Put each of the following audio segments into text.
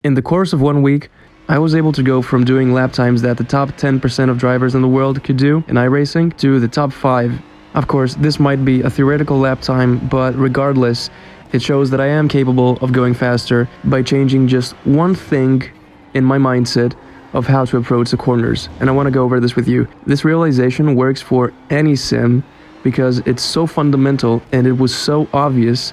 In the course of 1 week, I was able to go from doing lap times that the top 10% of drivers in the world could do in iRacing to the top 5. Of course, this might be a theoretical lap time, but regardless, it shows that I am capable of going faster by changing just one thing in my mindset of how to approach the corners. And I want to go over this with you. This realization works for any sim because it's so fundamental, and it was so obvious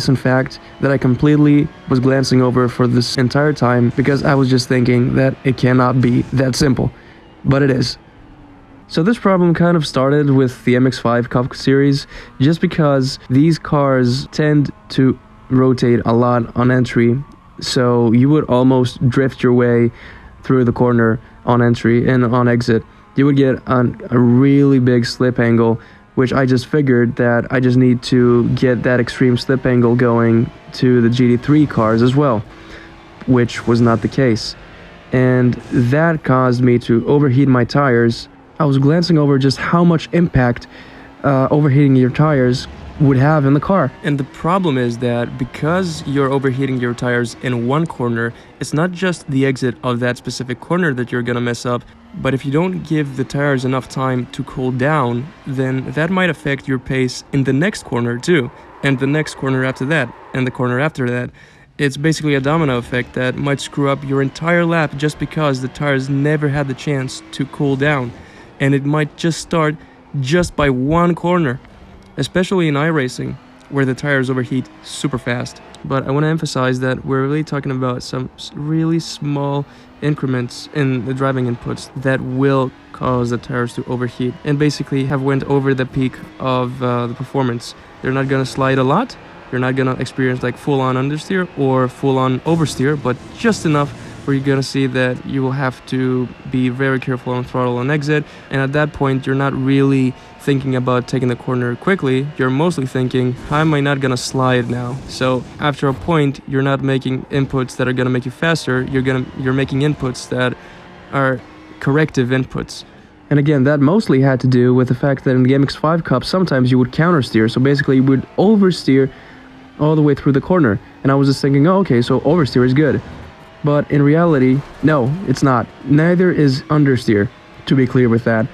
in fact, that I completely was glancing over for this entire time because I was just thinking that it cannot be that simple, but it is. So this problem kind of started with the MX-5 Cup series, just because these cars tend to rotate a lot on entry, so you would almost drift your way through the corner on entry, and on exit you would get a really big slip angle, which I just figured that I just need to get that extreme slip angle going to the GT3 cars as well, which was not the case. And that caused me to overheat my tires. I was glancing over just how much impact overheating your tires would have in the car. And the problem is that because you're overheating your tires in one corner, it's not just the exit of that specific corner that you're gonna mess up, but if you don't give the tires enough time to cool down, then that might affect your pace in the next corner too, and the next corner after that, and the corner after that. It's basically a domino effect that might screw up your entire lap just because the tires never had the chance to cool down, and it might just start just by one corner. Especially in iRacing, where the tires overheat super fast. But I want to emphasize that we're really talking about some really small increments in the driving inputs that will cause the tires to overheat and basically have went over the peak of the performance. They're not going to slide a lot, you're not going to experience like full-on understeer or full-on oversteer, but just enough where you're going to see that you will have to be very careful on throttle and exit, and at that point you're not really thinking about taking the corner quickly, you're mostly thinking, how am I not gonna slide now? So after a point, you're not making inputs that are gonna make you faster, you're making inputs that are corrective inputs. And again, that mostly had to do with the fact that in the MX-5 Cup, sometimes you would countersteer, so basically you would oversteer all the way through the corner. And I was just thinking, oh, okay, so oversteer is good. But in reality, no, it's not. Neither is understeer, to be clear with that.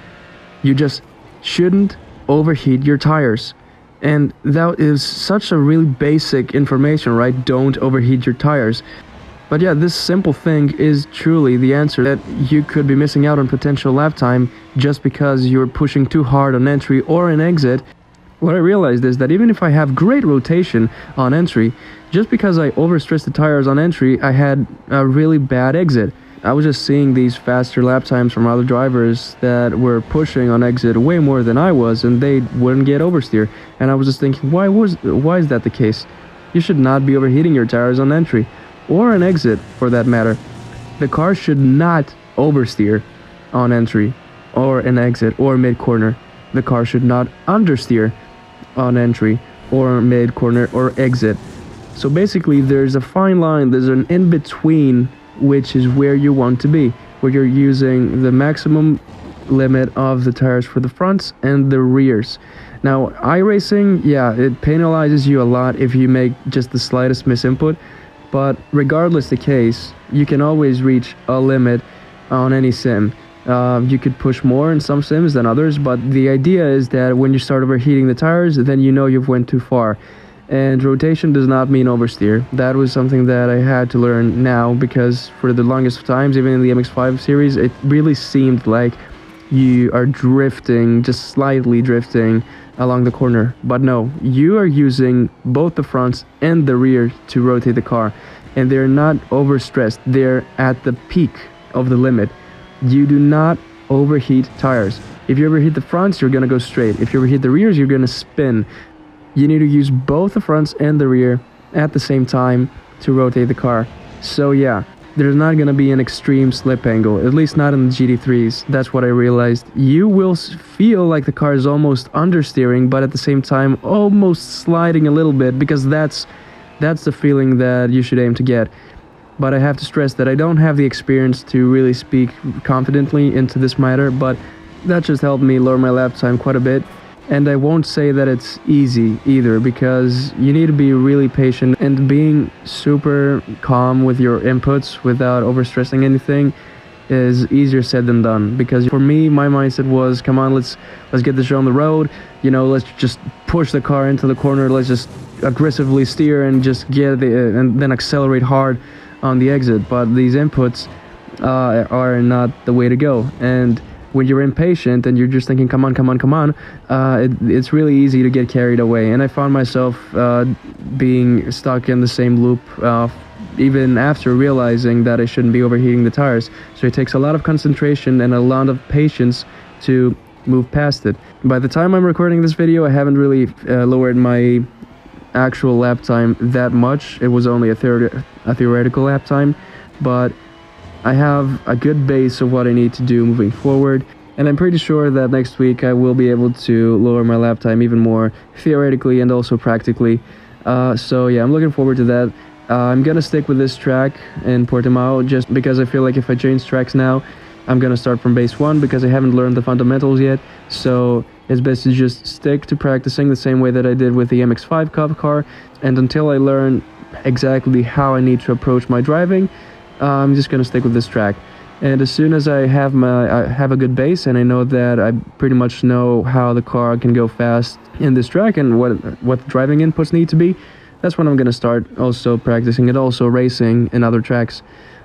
You just shouldn't overheat your tires. And that is such a really basic information, right? Don't overheat your tires. But yeah, this simple thing is truly the answer that you could be missing out on potential lap time just because you're pushing too hard on entry or in exit. What I realized is that even if I have great rotation on entry, just because I overstressed the tires on entry, I had a really bad exit. I was just seeing these faster lap times from other drivers that were pushing on exit way more than I was, and they wouldn't get oversteer. And I was just thinking, why is that the case? You should not be overheating your tires on entry, or an exit for that matter. The car should not oversteer on entry, or an exit, or mid-corner. The car should not understeer on entry, or mid-corner, or exit. So basically, there's a fine line, there's an in-between, which is where you want to be, where you're using the maximum limit of the tires for the fronts and the rears. Now, iRacing, yeah, it penalizes you a lot if you make just the slightest misinput, but regardless the case, you can always reach a limit on any sim. You could push more in some sims than others, but the idea is that when you start overheating the tires, then you know you've went too far. And rotation does not mean oversteer. That was something that I had to learn now, because for the longest times, even in the MX-5 series, it really seemed like you are drifting, just slightly drifting along the corner. But no, you are using both the fronts and the rear to rotate the car, and they're not overstressed. They're at the peak of the limit. You do not overheat tires. If you overheat the fronts, you're gonna go straight. If you overheat the rears, you're gonna spin. You need to use both the fronts and the rear at the same time to rotate the car. So yeah, there's not going to be an extreme slip angle, at least not in the GT3s. That's what I realized. You will feel like the car is almost understeering, but at the same time almost sliding a little bit, because that's the feeling that you should aim to get. But I have to stress that I don't have the experience to really speak confidently into this matter, but that just helped me lower my lap time quite a bit. And I won't say that it's easy either, because you need to be really patient and being super calm with your inputs without overstressing anything is easier said than done. Because for me, my mindset was, come on, let's get this show on the road, you know, let's just push the car into the corner, let's just aggressively steer and just get and then accelerate hard on the exit. But these inputs are not the way to go, and when you're impatient and you're just thinking, come on, it's really easy to get carried away. And I found myself being stuck in the same loop even after realizing that I shouldn't be overheating the tires. So it takes a lot of concentration and a lot of patience to move past it. By the time I'm recording this video, I haven't really lowered my actual lap time that much. It was only a theoretical lap time, but I have a good base of what I need to do moving forward, and I'm pretty sure that next week I will be able to lower my lap time even more, theoretically and also practically. So yeah, I'm looking forward to that. I'm gonna stick with this track in Portimao just because I feel like if I change tracks now, I'm gonna start from base 1 because I haven't learned the fundamentals yet. So it's best to just stick to practicing the same way that I did with the MX-5 Cup car, and until I learn exactly how I need to approach my driving, I'm just gonna stick with this track. And as soon as I have a good base and I know that I pretty much know how the car can go fast in this track and what the driving inputs need to be, that's when I'm gonna start also practicing and also racing in other tracks.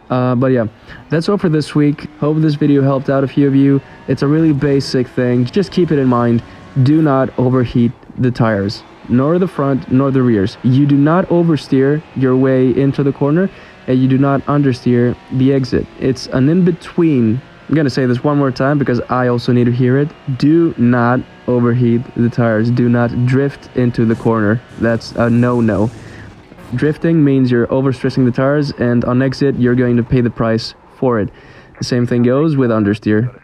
But yeah, that's all for this week. Hope this video helped out a few of you. It's a really basic thing. Just keep it in mind. Do not overheat the tires, nor the front nor the rears. You do not oversteer your way into the corner, and you do not understeer the exit. It's an in-between. I'm gonna say this one more time because I also need to hear it. Do not overheat the tires. Do not drift into the corner. That's a no-no. Drifting means you're overstressing the tires, and on exit you're going to pay the price for it. The same thing goes with understeer.